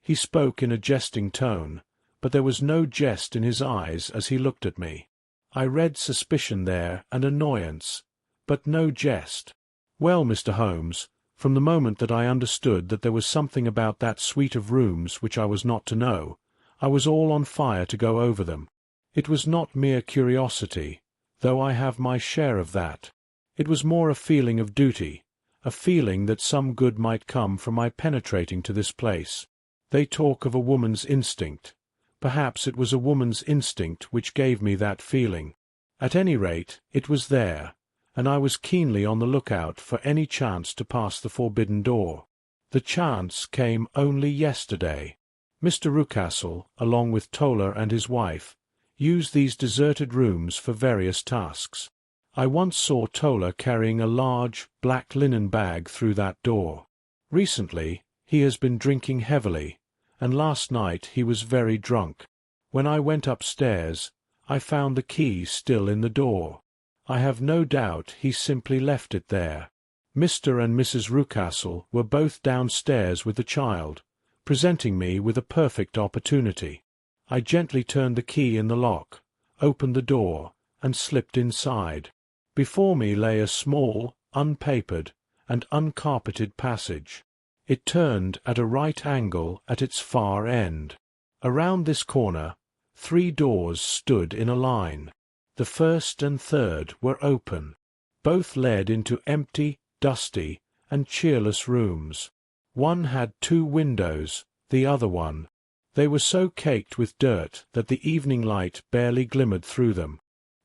He spoke in a jesting tone, but there was no jest in his eyes as he looked at me. I read suspicion there and annoyance, but no jest. Well, Mr. Holmes, from the moment that I understood that there was something about that suite of rooms which I was not to know, I was all on fire to go over them. It was not mere curiosity, though I have my share of that. It was more a feeling of duty, a feeling that some good might come from my penetrating to this place. They talk of a woman's instinct. Perhaps it was a woman's instinct which gave me that feeling. At any rate, it was there, and I was keenly on the lookout for any chance to pass the forbidden door. The chance came only yesterday. Mr. Rucastle, along with Toller and his wife, used these deserted rooms for various tasks. I once saw Toller carrying a large, black linen bag through that door. Recently, he has been drinking heavily, and last night he was very drunk. When I went upstairs, I found the key still in the door. I have no doubt he simply left it there. Mr. and Mrs. Rucastle were both downstairs with the child, presenting me with a perfect opportunity. I gently turned the key in the lock, opened the door, and slipped inside. Before me lay a small, unpapered, and uncarpeted passage. It turned at a right angle at its far end. Around this corner, 3 doors stood in a line. The first and third were open. Both led into empty, dusty, and cheerless rooms. One had 2 windows, the other one. They were so caked with dirt that the evening light barely glimmered through them.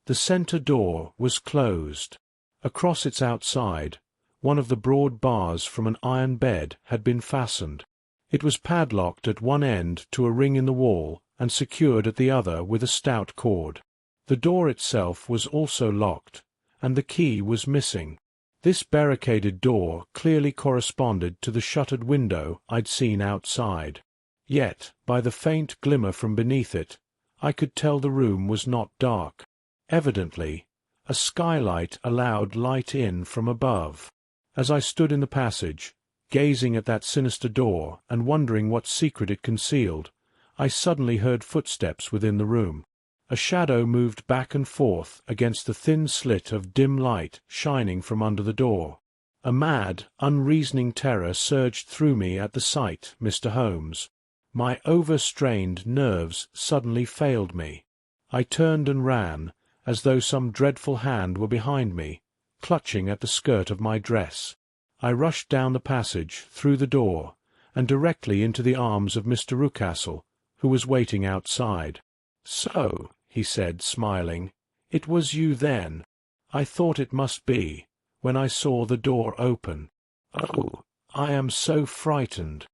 The centre door was closed. Across its outside, one of the broad bars from an iron bed had been fastened. It was padlocked at one end to a ring in the wall and secured at the other with a stout cord. The door itself was also locked, and the key was missing. This barricaded door clearly corresponded to the shuttered window I'd seen outside. Yet, by the faint glimmer from beneath it, I could tell the room was not dark. Evidently, a skylight allowed light in from above. As I stood in the passage, gazing at that sinister door and wondering what secret it concealed, I suddenly heard footsteps within the room. A shadow moved back and forth against the thin slit of dim light shining from under the door. A mad, unreasoning terror surged through me at the sight, Mr. Holmes. My overstrained nerves suddenly failed me. I turned and ran, as though some dreadful hand were behind me, clutching at the skirt of my dress. I rushed down the passage, through the door, and directly into the arms of Mr. Rucastle, who was waiting outside. "So," he said, smiling, "it was you then. I thought it must be, when I saw the door open. Oh, I am so frightened."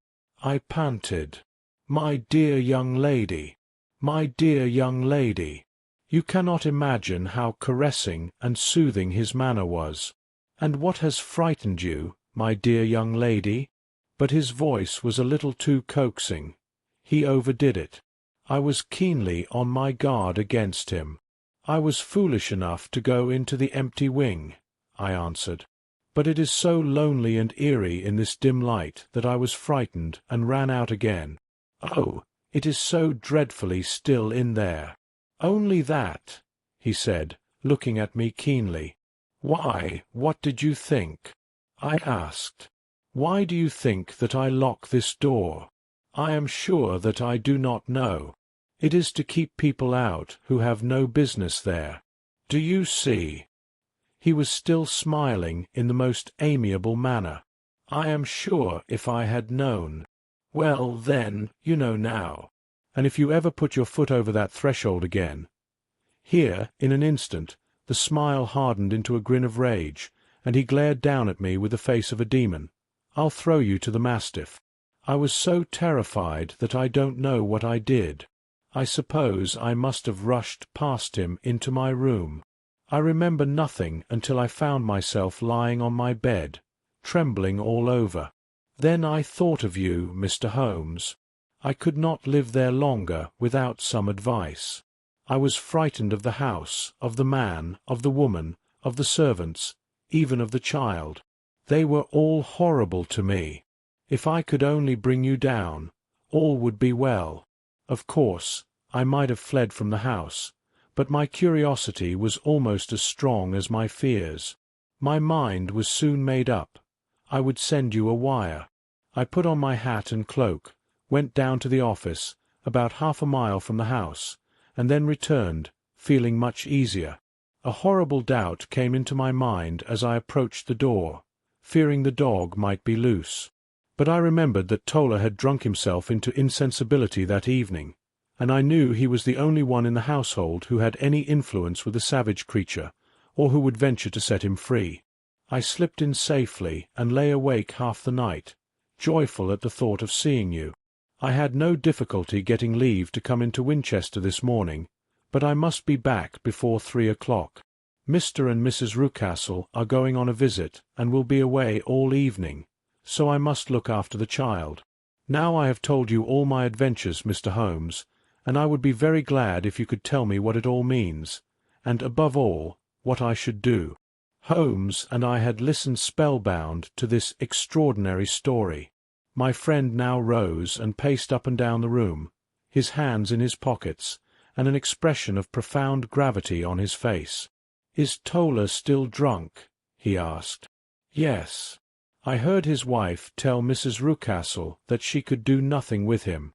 I panted. "My dear young lady, my dear young lady." You cannot imagine how caressing and soothing his manner was. "And what has frightened you, my dear young lady?" But his voice was a little too coaxing. He overdid it. I was keenly on my guard against him. "I was foolish enough to go into the empty wing," I answered. "But it is so lonely and eerie in this dim light that I was frightened and ran out again. Oh, it is so dreadfully still in there." "Only that?" he said, looking at me keenly. "Why, what did you think?" I asked. "Why do you think that I lock this door?" "I am sure that I do not know. It is to keep people out who have no business there. Do you see?" He was still smiling in the most amiable manner. "I am sure if I had known." "Well, then, you know now. And if you ever put your foot over that threshold again—" Here, in an instant, the smile hardened into a grin of rage, and he glared down at me with the face of a demon. "I'll throw you to the mastiff." I was so terrified that I don't know what I did. I suppose I must have rushed past him into my room. I remember nothing until I found myself lying on my bed, trembling all over. Then I thought of you, Mr. Holmes. I could not live there longer without some advice. I was frightened of the house, of the man, of the woman, of the servants, even of the child. They were all horrible to me. If I could only bring you down, all would be well. Of course, I might have fled from the house, but my curiosity was almost as strong as my fears. My mind was soon made up. I would send you a wire. I put on my hat and cloak, went down to the office, about half a mile from the house, and then returned, feeling much easier. A horrible doubt came into my mind as I approached the door, fearing the dog might be loose. But I remembered that Toller had drunk himself into insensibility that evening, and I knew he was the only one in the household who had any influence with the savage creature, or who would venture to set him free. I slipped in safely and lay awake half the night, joyful at the thought of seeing you. I had no difficulty getting leave to come into Winchester this morning, but I must be back before 3 o'clock. Mr. and Mrs. Rucastle are going on a visit and will be away all evening, so I must look after the child. Now I have told you all my adventures, Mr. Holmes, and I would be very glad if you could tell me what it all means, and, above all, what I should do." Holmes and I had listened spellbound to this extraordinary story. My friend now rose and paced up and down the room, his hands in his pockets, and an expression of profound gravity on his face. "Is Toller still drunk?" he asked. "Yes. I heard his wife tell Mrs. Rucastle that she could do nothing with him."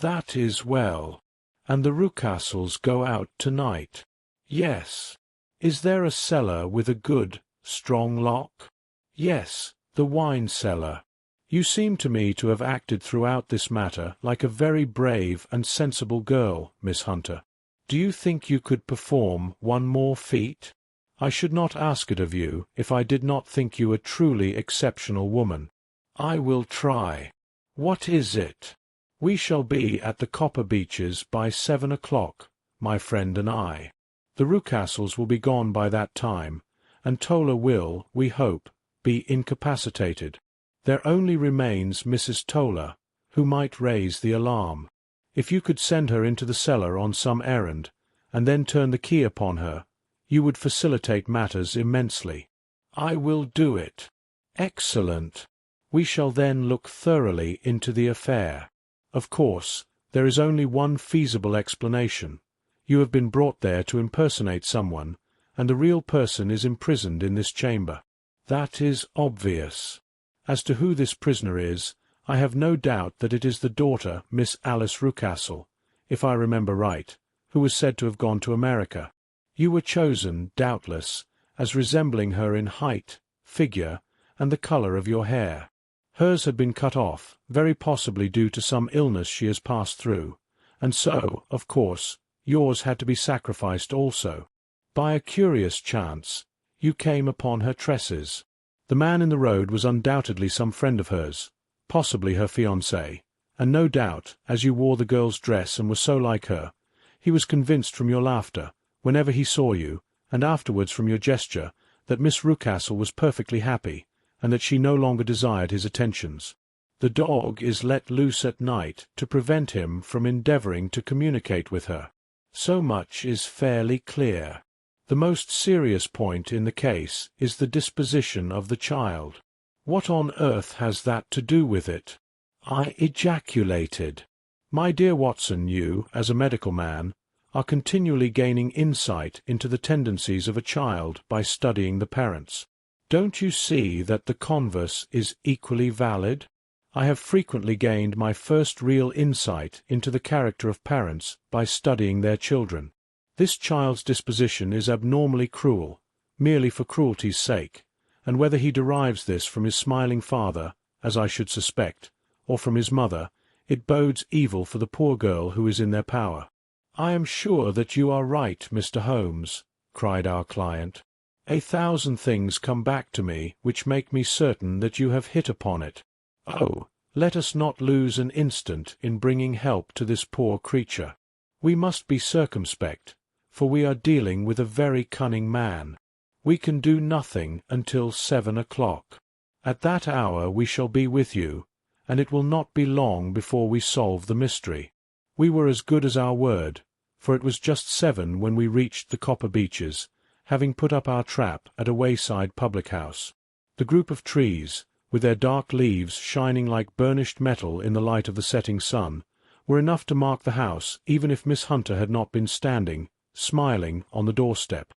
"That is well. And the Rucastles go out tonight?" "Yes." "Is there a cellar with a good, strong lock?" "Yes, the wine cellar." "You seem to me to have acted throughout this matter like a very brave and sensible girl, Miss Hunter. Do you think you could perform one more feat? I should not ask it of you if I did not think you a truly exceptional woman." "I will try." "What is it?" "We shall be at the Copper Beeches by 7 o'clock, my friend and I. The Rucastles will be gone by that time, and Toller will, we hope, be incapacitated. There only remains Mrs. Toller, who might raise the alarm. If you could send her into the cellar on some errand, and then turn the key upon her, you would facilitate matters immensely." "I will do it." "Excellent. We shall then look thoroughly into the affair. Of course, there is only one feasible explanation. You have been brought there to impersonate someone, and the real person is imprisoned in this chamber. "That is obvious. As to who this prisoner is, I have no doubt that it is the daughter, Miss Alice Rucastle, if I remember right, who was said to have gone to America. You were chosen, doubtless, as resembling her in height, figure, and the colour of your hair. Hers had been cut off, very possibly due to some illness she has passed through, and so, of course, yours had to be sacrificed also. By a curious chance, you came upon her tresses. The man in the road was undoubtedly some friend of hers, possibly her fiancé, and no doubt, as you wore the girl's dress and were so like her, he was convinced from your laughter, whenever he saw you, and afterwards from your gesture, that Miss Rucastle was perfectly happy, and that she no longer desired his attentions. The dog is let loose at night to prevent him from endeavouring to communicate with her. So much is fairly clear. The most serious point in the case is the disposition of the child. What on earth has that to do with it?" I ejaculated. "My dear Watson, you, as a medical man, are continually gaining insight into the tendencies of a child by studying the parents. Don't you see that the converse is equally valid? I have frequently gained my first real insight into the character of parents by studying their children. This child's disposition is abnormally cruel, merely for cruelty's sake, and whether he derives this from his smiling father, as I should suspect, or from his mother, it bodes evil for the poor girl who is in their power." "I am sure that you are right, Mr. Holmes," cried our client. "1,000 things come back to me which make me certain that you have hit upon it. Oh, let us not lose an instant in bringing help to this poor creature. We must be circumspect, for we are dealing with a very cunning man. We can do nothing until 7 o'clock. At that hour we shall be with you, and it will not be long before we solve the mystery." We were as good as our word, for it was just 7 when we reached the Copper Beeches, having put up our trap at a wayside public-house. The group of trees, with their dark leaves shining like burnished metal in the light of the setting sun, were enough to mark the house even if Miss Hunter had not been standing, smiling, on the doorstep.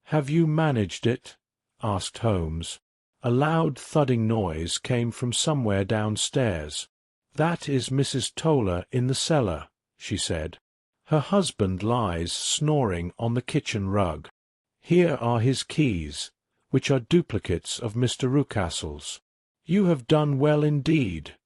"Have you managed it?" asked Holmes. A loud thudding noise came from somewhere downstairs. "That is Mrs. Toller in the cellar," she said. "Her husband lies snoring on the kitchen rug. Here are his keys, which are duplicates of Mr. Rucastle's." "You have done well indeed,"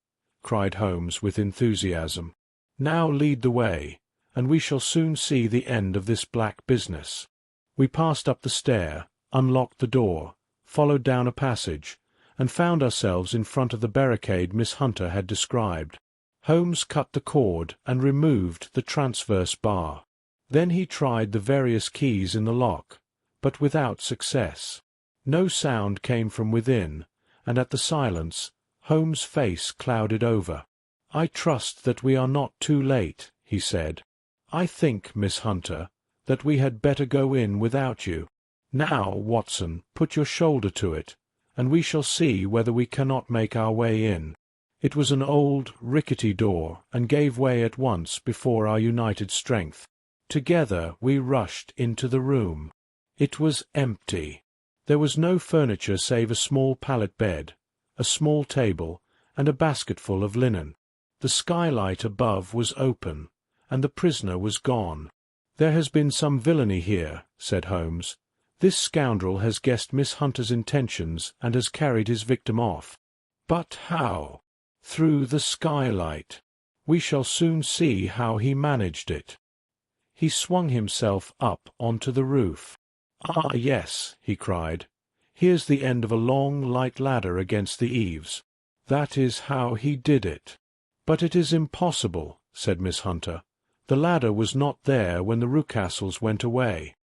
cried Holmes with enthusiasm. "Now lead the way, and we shall soon see the end of this black business." We passed up the stair, unlocked the door, followed down a passage, and found ourselves in front of the barricade Miss Hunter had described. Holmes cut the cord and removed the transverse bar. Then he tried the various keys in the lock, but without success. No sound came from within, and at the silence Holmes' face clouded over. "I trust that we are not too late," he said. "I think, Miss Hunter, that we had better go in without you. Now, Watson, put your shoulder to it, and we shall see whether we cannot make our way in." It was an old, rickety door, and gave way at once before our united strength. Together we rushed into the room. It was empty. There was no furniture save a small pallet bed, a small table, and a basketful of linen. The skylight above was open, and the prisoner was gone. "There has been some villainy here," said Holmes. "This scoundrel has guessed Miss Hunter's intentions and has carried his victim off. But how? Through the skylight. We shall soon see how he managed it." He swung himself up onto the roof. "Ah, yes," he cried. "Here's the end of a long, light ladder against the eaves. That is how he did it." "But it is impossible," said Miss Hunter. "The ladder was not there when the Rucastles went away.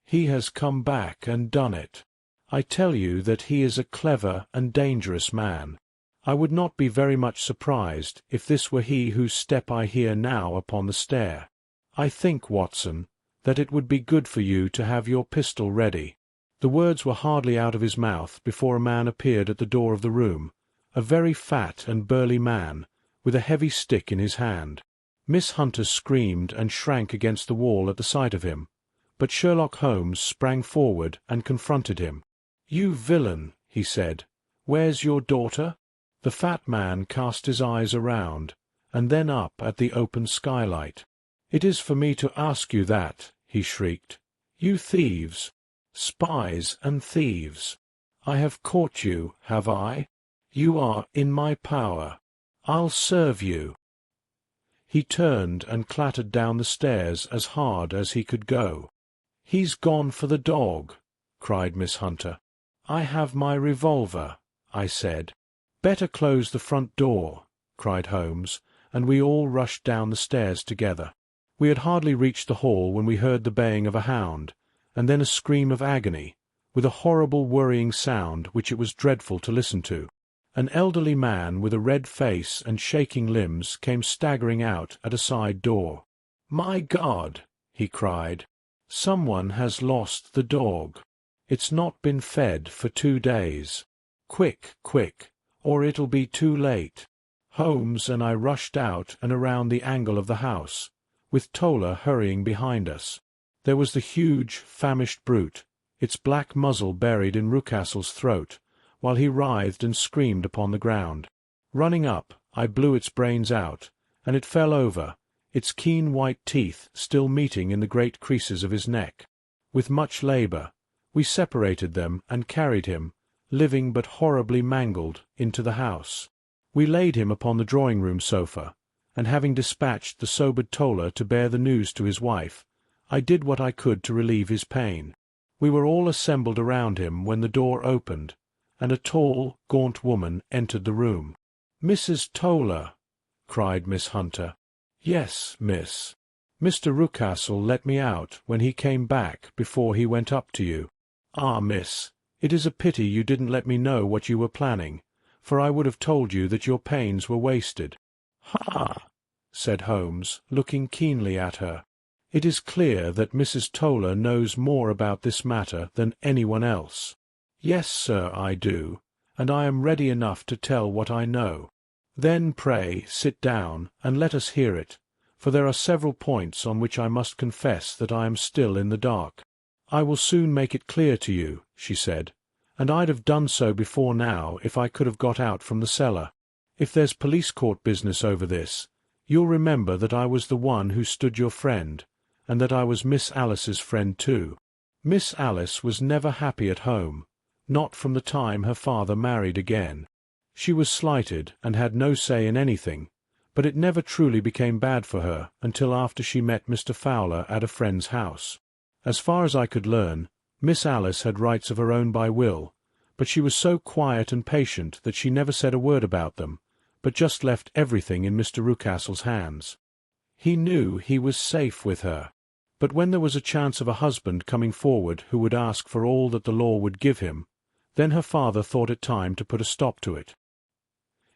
He has come back and done it. I tell you that he is a clever and dangerous man. I would not be very much surprised if this were he whose step I hear now upon the stair. I think, Watson, that it would be good for you to have your pistol ready." The words were hardly out of his mouth before a man appeared at the door of the room, a very fat and burly man, with a heavy stick in his hand. Miss Hunter screamed and shrank against the wall at the sight of him, but Sherlock Holmes sprang forward and confronted him. "You villain!" he said. "Where's your daughter?" The fat man cast his eyes around, and then up at the open skylight. "It is for me to ask you that," he shrieked. "You thieves! Spies and thieves! I have caught you, have I? You are in my power. I'll serve you." He turned and clattered down the stairs as hard as he could go. "He's gone for the dog," cried Miss Hunter. "I have my revolver," I said. "Better close the front door," cried Holmes, and we all rushed down the stairs together. We had hardly reached the hall when we heard the baying of a hound, and then a scream of agony, with a horrible worrying sound which it was dreadful to listen to. An elderly man with a red face and shaking limbs came staggering out at a side door. "My God!" he cried. "Someone has lost the dog. It's not been fed for 2 days. Quick, quick, or it'll be too late." Holmes and I rushed out and around the angle of the house, with Toller hurrying behind us. There was the huge, famished brute, its black muzzle buried in Rucastle's throat, while he writhed and screamed upon the ground. Running up, I blew its brains out, and it fell over, its keen white teeth still meeting in the great creases of his neck. With much labour, we separated them and carried him, living but horribly mangled, into the house. We laid him upon the drawing-room sofa, and having dispatched the sobered Toller to bear the news to his wife, I did what I could to relieve his pain. We were all assembled around him when the door opened, and a tall, gaunt woman entered the room. "Mrs. Toller!" cried Miss Hunter. "Yes, miss. Mr. Rucastle let me out when he came back before he went up to you. Ah, miss, it is a pity you didn't let me know what you were planning, for I would have told you that your pains were wasted." "Ha!" said Holmes, looking keenly at her. "It is clear that Mrs. Toller knows more about this matter than anyone else." "Yes, sir, I do, and I am ready enough to tell what I know." "Then pray sit down and let us hear it, for there are several points on which I must confess that I am still in the dark." "I will soon make it clear to you," she said, "and I'd have done so before now if I could have got out from the cellar. If there's police court business over this, you'll remember that I was the one who stood your friend, and that I was Miss Alice's friend too. Miss Alice was never happy at home, not from the time her father married again. She was slighted and had no say in anything, but it never truly became bad for her until after she met Mr. Fowler at a friend's house. As far as I could learn, Miss Alice had rights of her own by will, but she was so quiet and patient that she never said a word about them, but just left everything in Mr. Rucastle's hands. He knew he was safe with her, but when there was a chance of a husband coming forward who would ask for all that the law would give him, then her father thought it time to put a stop to it.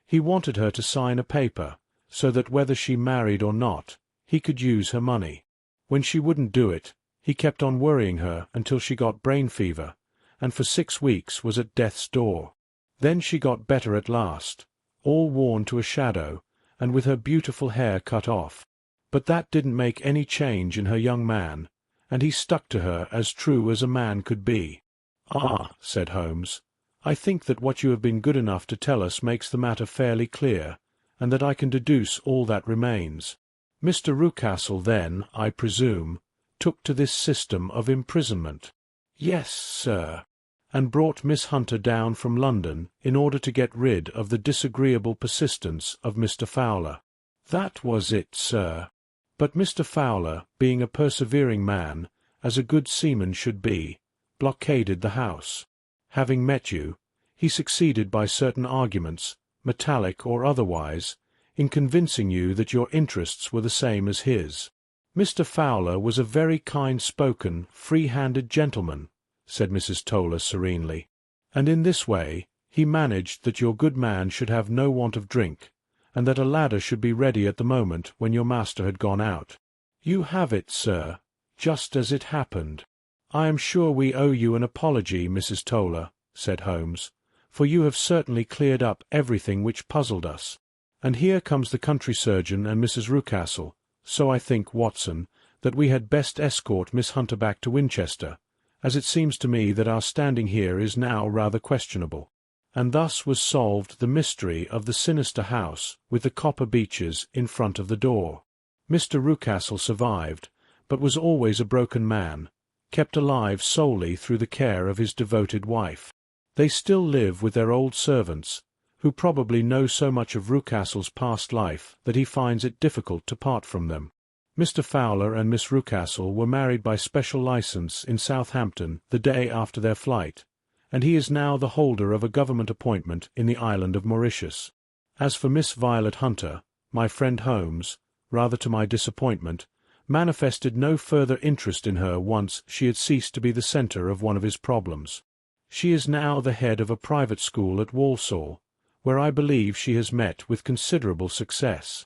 He wanted her to sign a paper, so that whether she married or not, he could use her money. When she wouldn't do it, he kept on worrying her until she got brain fever, and for 6 weeks was at death's door. Then she got better at last, all worn to a shadow, and with her beautiful hair cut off. But that didn't make any change in her young man, and he stuck to her as true as a man could be. "Ah," said Holmes, "I think that what you have been good enough to tell us makes the matter fairly clear, and that I can deduce all that remains. Mr. Rucastle then, I presume, took to this system of imprisonment." "Yes, sir." "And brought Miss Hunter down from London in order to get rid of the disagreeable persistence of Mr. Fowler." "That was it, sir. But Mr. Fowler, being a persevering man, as a good seaman should be, blockaded the house. Having met you, he succeeded by certain arguments, metallic or otherwise, in convincing you that your interests were the same as his." "Mr. Fowler was a very kind-spoken, free-handed gentleman," said Mrs. Toller serenely, "and in this way he managed that your good man should have no want of drink, and that a ladder should be ready at the moment when your master had gone out." "You have it, sir, just as it happened." "I am sure we owe you an apology, Mrs. Toller," said Holmes, "for you have certainly cleared up everything which puzzled us. And here comes the country surgeon and Mrs. Rucastle, so I think, Watson, that we had best escort Miss Hunter back to Winchester, as it seems to me that our standing here is now rather questionable." and thus was solved the mystery of the sinister house with the copper beeches in front of the door. Mr. Rucastle survived, but was always a broken man, kept alive solely through the care of his devoted wife. They still live with their old servants, who probably know so much of Rucastle's past life that he finds it difficult to part from them. Mr. Fowler and Miss Rucastle were married by special license in Southampton the day after their flight, and he is now the holder of a government appointment in the island of Mauritius. As for Miss Violet Hunter, my friend Holmes, rather to my disappointment, manifested no further interest in her once she had ceased to be the centre of one of his problems. She is now the head of a private school at Walsall, where I believe she has met with considerable success.